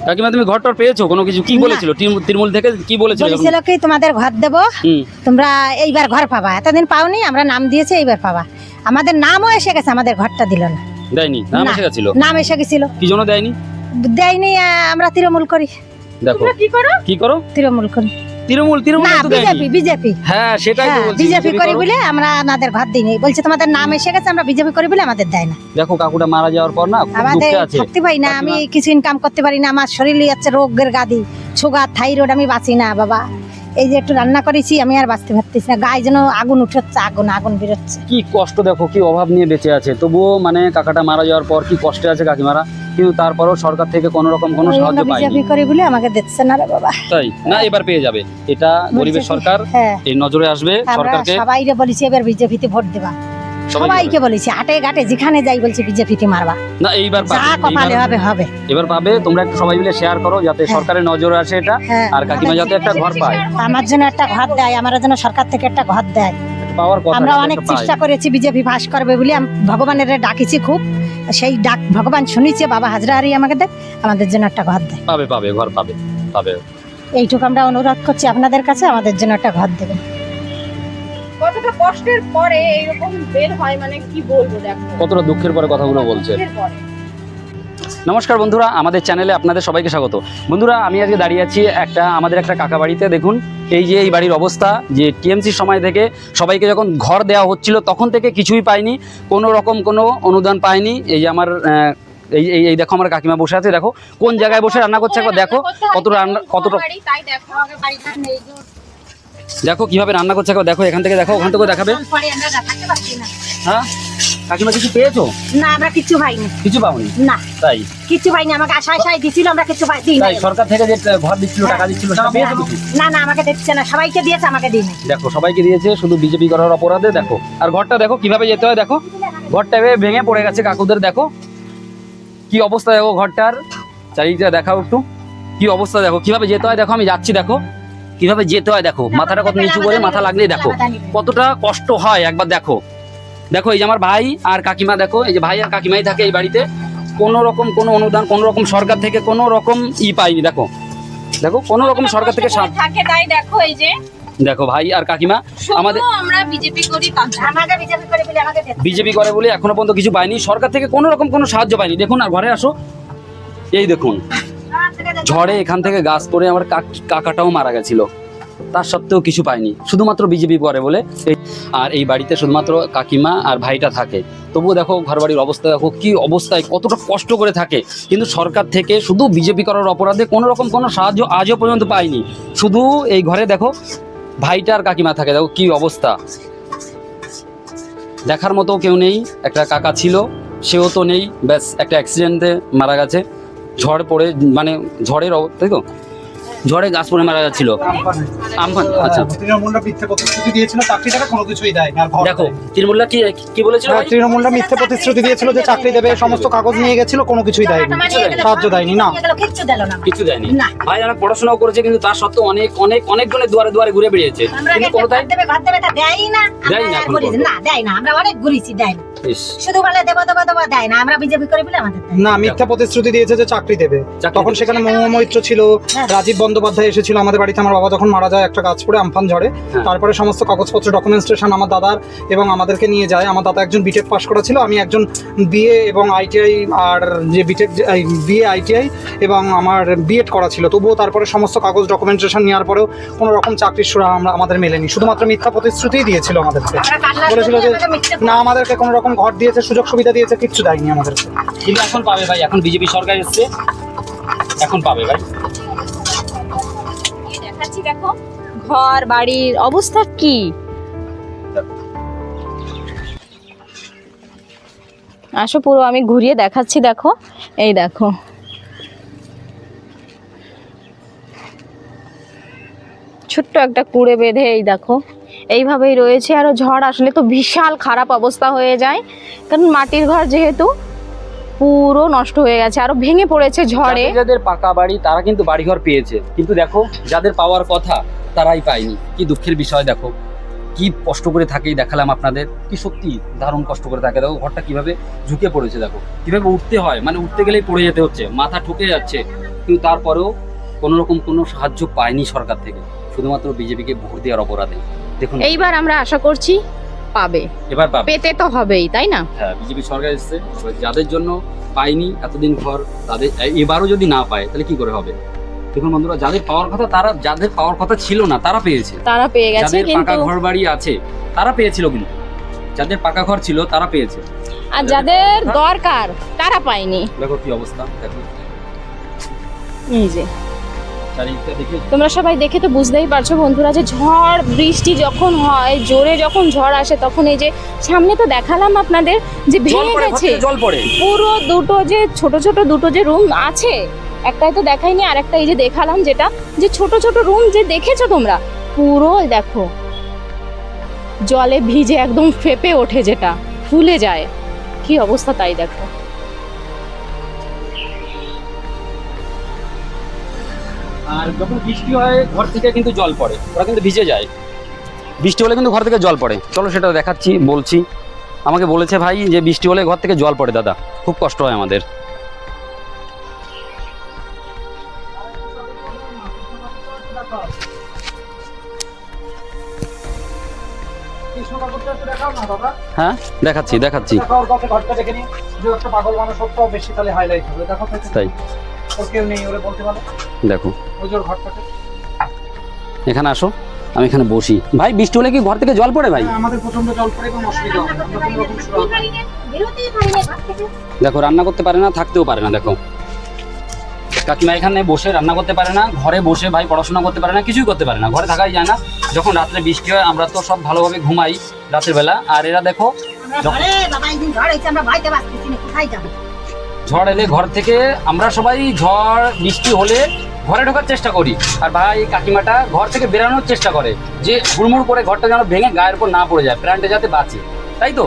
কাকিমা তুমি ঘরটার পেয়েছো কোনো কিছু? কি বলেছিল তৃণমূল থেকে? কি বলেছিল? বলেছিল কি তোমাদের ঘর দেব, তোমরা এইবার ঘর পাবা, এতদিন পাওনি, আমরা নাম দিয়েছি এইবার পাবা। আমাদের নামও এসে গেছে, আমাদের ঘরটা দিল না। দেয়নি? নাম এসে গেছিল? নাম এসে গেছিল। কি জন্য দেয়নি? দেয়নি, আমরা তৃণমূল করি। দেখো কি করো? তৃণমূল করি। তৃণমূল না, বিজেপি বিজেপি। হ্যাঁ সেটাই তো বলছি, বিজেপি করি বলে আমরা আমাদের ঘর দিইনি। বলছে তোমাদের নাম এসে গেছে, আমরা বিজেপি করি বলে আমাদের দেয় না। দেখো কাকুটা মারা যাওয়ার পর না খুব আমাদের দুঃখে আছে। থাকতে পারি না, আমি কিছু ইনকাম করতে পারি না, আমার শরীরে যাচ্ছে রোগের গাদি, সুগার, থাইরয়েড, আমি বাঁচি না বাবা। এই যে একটু রান্না করেছি, আমি আর বাঁচতে পারতেছি না, গায়ে যেন আগুন উঠেছে, আগুন আগুন বেরোচ্ছে। কি কষ্ট দেখো, কি অভাব নিয়ে বেঁচে আছে, তবুও মানে কাকাটা মারা যাওয়ার পর কি কষ্টে আছে কাকিমারা, কিন্তু তারপরও সরকার থেকে কোনো রকম কোনো সাহায্য পাইনি। বিজেপি করি বলে আমাকে দিচ্ছে না রে বাবা। তাই না, এবার পেয়ে যাবে, এটা গরিবের সরকার, এই নজরে আসবে সরকারকে। সবাইকে বলেছি এবার বিজেপিতে ভোট দেবা, সবাইকে বলেছি, হাটে ঘাটে যেখানে যাই বলছি বিজেপিতে মারবা। না এইবার যা কপালে হবে হবে, এবার পাবে। তোমরা একটু সবাই মিলে শেয়ার করো যাতে সরকারের নজরে আসে এটা, আর কাকিমা যাতে একটা ঘর পায়। আমার জন্য একটা ঘর দেয়, আমার জন্য সরকার থেকে একটা ঘর দেয়। পাওয়ার কথা। আমরা অনেক চেষ্টা করেছি বিজেপি পাস করবে বলে, ভগবানের ডাকিছি খুব, সেই ডাক ভগবান শুনেছে, বাবা হাজরা হারি আমাকে দেখ, আমাদের জন্য একটা ঘর দেয়। পাবে পাবে, ঘর পাবে পাবে। এইটুকু আমরা অনুরোধ করছি আপনাদের কাছে, আমাদের জন্য একটা ঘর দেবেন। কতটা কষ্টের পরে এরকম বের হয়, মানে কি বলবো, দেখো কতটা দুঃখের পরে কথাগুলো বলছে। নমস্কার বন্ধুরা, আমাদের চ্যানেলে আপনাদের সবাইকে স্বাগত। বন্ধুরা আমি আজকে দাঁড়িয়ে আছি আমাদের একটা কাকা বাড়িতে। দেখুন এই যে এই বাড়ির অবস্থা, যে টিএমসির সময় থেকে সবাইকে যখন ঘর দেওয়া হচ্ছিল তখন থেকে কিছুই পায়নি, কোনো রকম কোনো অনুদান পায়নি। এই যে আমার এই দেখো আমার কাকিমা বসে আছে, দেখো কোন জায়গায় বসে রান্না করছে, একবার দেখো কতটা দেখো কিভাবে রান্না করছে, একবার দেখো, এখান থেকে দেখো, ওখান থেকে দেখাবে। হ্যাঁ কাকিমা কিছু পেয়েছো? না, আমরা কিছু পাইনি। কিছু পাওনি? না তাই কিছু পাইনি, আমাকে আশায় দিছিল, আমরা কিছু পাইনি। তাই সরকার থেকে যে ঘর দিচ্ছিল, টাকা দিচ্ছিল, সেটা পেয়েছো কিছু? না না, আমাকে দিচ্ছে না, সবাইকে দিয়েছে, আমাকে দিইনি। দেখো সবাইকে দিয়েছে, শুধু বিজেপি করার অপরাধে। দেখো আর ঘরটা দেখো কিভাবে যেতে হয়, দেখো ঘরটা ভেঙে পড়ে গেছে কাকুদের, দেখো কি অবস্থা, দেখো ঘরটার চারিদিকে দেখাও একটু, কি অবস্থা দেখো কিভাবে যেতে হয়। দেখো আমি যাচ্ছি, দেখো কিভাবে যেতে হয়, দেখো মাথাটা কত নিচু করে, মাথা লাগলেই দেখো কতটা কষ্ট হয়, একবার দেখো। দেখো এই যে আমার ভাই আর কাকিমা, দেখো এই যে ভাই আর কাকিমাই থাকে এই বাড়িতে, কোনো রকম কোনো অনুদান, কোনো রকম সরকার থেকে কোনো রকম পাইনি। দেখো দেখো কোনো রকম সরকার থেকে থাকে, তাই দেখো এই যে দেখো ভাই আর কাকিমা আমাদের, আমরা বিজেপি করি, আমাকে বিজেপি করে বলে আমাকে দিচ্ছে। বিজেপি করে বলে এখনো পর্যন্ত কিছু পাইনি, সরকার থেকে কোনো রকম কোনো সাহায্য পাইনি। দেখুন আর ঘরে আসো, এই দেখুন ঝড়ে এখান থেকে গাছ পড়ে আমার কাকাটাও মারা গেছিল, তার সত্ত্বেও কিছু পাইনি, শুধুমাত্র বিজেপি করে বলে। আর এই বাড়িতে শুধুমাত্র কাকিমা আর ভাইটা থাকে, তবুও দেখো ঘরবাড়ির অবস্থা দেখো কি অবস্থায়, কতটা কষ্ট করে থাকে, কিন্তু সরকার থেকে শুধু বিজেপি করার অপরাধে কোনো রকম কোনো সাহায্য আজও পর্যন্ত পাইনি। শুধু এই ঘরে দেখো ভাইটা আর কাকিমা থাকে, দেখো কি অবস্থা, দেখার মতো কেউ নেই। একটা কাকা ছিল, সেও তো নেই, ব্যাস একটা অ্যাক্সিডেন্টে মারা গেছে, ঝড় পড়ে, মানে ঝড়ের তাই তো, ঝড়ে গাছ পড়ে মারা যাচ্ছিল। আমফান, আচ্ছা তৃণমূলরা মিথ্যে প্রতিশ্রুতি দিয়েছিল, চাকরি টাকা কোনো কিছুই দেয়নি। আর দেখো তৃণমূলরা কি বলেছিল? তৃণমূলরা মিথ্যে প্রতিশ্রুতি দিয়েছিল যে চাকরি দেবে, সমস্ত কাগজ নিয়ে গেছিল, কোনো কিছুই দেয়নি, সাহায্য দেয়নি। না কিচ্ছু দিল না, কিছু দেয়নি। ভাই অনেক পড়াশোনাও করেছে, কিন্তু তার সত্ত্বেও অনেক জনের দুয়ারে দুয়ারে ঘুরে বেরিয়েছে, কিন্তু কোনোটাই দেবে তা দেয় না। দেয় না, না দেয় না, আমরা অনেক ঘুরেছি, দেয় না, শুধু বলে দেবো দেবো দেবো, দেয় না। আমরা বিজেপি করে বলে আমাদের না, মিথ্যা প্রতিশ্রুতি দিয়েছে যে চাকরি দেবে। তখন সেখানে মৈত্র ছিল, রাজীব বন্দ্যোপাধ্যায় এসেছিল আমাদের বাড়িতে। আমার বাবা যখন মারা যায় একটা গাছ পড়ে আমফান ঝড়ে, তারপরে সমস্ত কাগজপত্র ডকুমেন্টেশন আমার দাদার এবং আমাদেরকে নিয়ে যায়। আমার দাদা একজন বিটেক পাস করা ছিল, আমি একজন বিএ এবং আইটিআই, আর যে বিটেক বিএ আইটিআই এবং আমার বিএড করা ছিল। তবুও তারপরে সমস্ত কাগজ ডকুমেন্টেশন নেওয়ার পরেও কোনো রকম চাকরির সুরা আমাদের মেলেনি, শুধুমাত্র মিথ্যা প্রতিশ্রুতিই দিয়েছিল আমাদেরকে। বলেছিল যে না, আমাদেরকে কোনো রকম ঘর দিয়েছে, সুযোগ সুবিধা দিয়েছে, কিচ্ছু দেয়নি আমাদেরকে। কিন্তু এখন পাবে ভাই, এখন বিজেপি সরকার এসছে, এখন পাবে ভাই। দেখাচ্ছি, দেখো ঘর বাড়ির অবস্থা কি। আসো পুরো আমি ঘুরিয়ে দেখাচ্ছি, দেখো এই দেখো ছোট্ট একটা কুড়ে বেঁধে, এই দেখো এইভাবেই রয়েছে। আরো ঝড় আসলে তো বিশাল খারাপ অবস্থা হয়ে যায়, কারণ মাটির ঘর যেহেতু পুরো নষ্ট হয়ে গেছে, আরো ভেঙে পড়েছে ঝড়ে। যাদের পাকা বাড়ি তারা কিন্তু বাড়িঘর পেয়েছে, কিন্তু দেখো যাদের পাওয়ার কথা তারাই পায়নি। কি দুঃখের বিষয়, দেখো কি কষ্ট করে থাকেই দেখালাম আপনাদের, কি সত্যি দারুণ কষ্ট করে থাকে। দেখো ঘরটা কিভাবে ঝুঁকে পড়েছে, দেখো কিভাবে উঠতে হয়, মানে উঠতে গেলেই পড়ে যেতে হচ্ছে, মাথা ঠুকে যাচ্ছে, কিন্তু তারপরেও কোনো রকম কোনো সাহায্য পায়নি সরকার থেকে, শুধুমাত্র বিজেপিকে ভোট দেওয়ার অপরাধে। দেখুন এইবার আমরা আশা করছি পাবে, এবার পাবে। পেতে তো হবেই, তাই না? হ্যাঁ, বিজেপি সরকার এসছে, যাদের জন্য পায়নি এতদিন ঘর, তাদের এবারও যদি না পায় তাহলে কি করে হবে? দেখুন বন্ধুরা, যাদের পাওয়ার কথা, তারা যাদের পাওয়ার কথা ছিল না তারা পেয়েছে, তারা পেয়ে গেছে, যাদের পাকা কিন্তু ঘর বাড়ি আছে তারা পেয়েছিল, কিন্তু যাদের পাকা ঘর ছিল তারা পেয়েছে, আর যাদের দরকার তারা পায়নি। দেখো কি অবস্থা, দেখো এই যে চারিদিকটা দেখে। তোমরা সবাই দেখে তো বুঝতেই পারছো বন্ধুরা, যে ঝড় বৃষ্টি যখন হয়, জোরে যখন ঝড় আসে, তখন এই যে সামনে তো দেখালাম আপনাদের যে জল ভেঙে পড়ে, ঘর গেছে থেকে জল পড়ে। পুরো। দুটো যে ছোট ছোট দুটো যে রুম আছে, একটাই তো দেখাইনি, আর একটা এই যে দেখালাম, যেটা যে ছোট ছোট রুম যে দেখেছো তোমরা, পুরো দেখো জলে ভিজে একদম ফেপে ওঠে, যেটা ফুলে যায়, কি অবস্থা তাই দেখো। আর যখন বৃষ্টি হয় ঘর থেকে কিন্তু জল পড়ে, ওরা কিন্তু ভিজে যায়, বৃষ্টি হলে কিন্তু ঘর থেকে জল পড়ে। চলো সেটা দেখাচ্ছি, বলছি। আমাকে বলেছে ভাই যে বৃষ্টি হলে ঘর থেকে জল পড়ে দাদা, খুব কষ্ট হয় আমাদের। হ্যাঁ দেখাচ্ছি দেখাচ্ছি, ঘরটা দেখে নি, যে একটা পাগল মানুষ সবটাও বেশি তাহলে হাইলাইট হবে। দেখো তাই ওর কেউ নেই, ওরে বলতে পারো দেখো। ওই যে ওর ঘরটাতে। এখানে আসো, আমি এখানে বসি। ভাই বৃষ্টি হলে কি ঘর থেকে জল পড়ে ভাই? আমাদের প্রচন্ড জল পড়ে এবং অসুবিধা হয়, আমরা কোনো রকম সুরাহা পাই না। দেখো রান্না করতে পারে না, থাকতেও পারে না। দেখো কাকিমা এখানে বসে রান্না করতে পারে না, ঘরে বসে ভাই পড়াশোনা করতে পারে না, কিছুই করতে পারে না, ঘরে থাকাই যায় না। যখন রাত্রে বৃষ্টি হয় আমরা তো সব ভালোভাবে ঘুমাই রাতের বেলা, আর এরা দেখো ঝড় এলে ঘর থেকে আমরা সবাই ঝড় বৃষ্টি হলে ঘরে ঢোকার চেষ্টা করি, আর ভাই কাকিমাটা ঘর থেকে বেরানোর চেষ্টা করে, যে হুড়মুড় করে ঘরটা যেন ভেঙে গায়ের উপর না পড়ে যায়, প্রাণটা যাতে বাঁচে, তাই তো।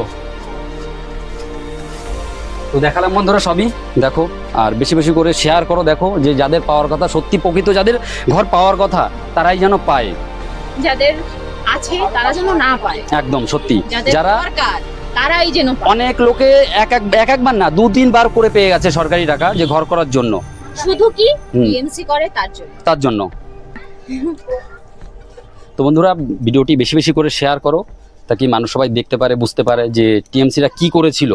তো দেখালাম বন্ধুরা সবই, দেখো আর বেশি বেশি করে শেয়ার করো। দেখো যে যাদের পাওয়ার কথা, সত্যি প্রকৃত যাদের ঘর পাওয়ার কথা, তারাই যেন পায়, যাদের আছে তারা যেন না পায়, একদম সত্যি। যাদের যারা দরকার তারাই যেন পায়। অনেক লোকে একবার না 2-3 বার করে পেয়ে গেছে সরকারি টাকা, যে ঘর করার জন্য, শুধু কি হুম। টিএমসি করে তার জন্য। তো বন্ধুরা ভিডিওটি বেশি বেশি করে শেয়ার করো, তাকে মানুষ সবাই দেখতে পারে, বুঝতে পারে যে টিএমসিরা কি করেছিল,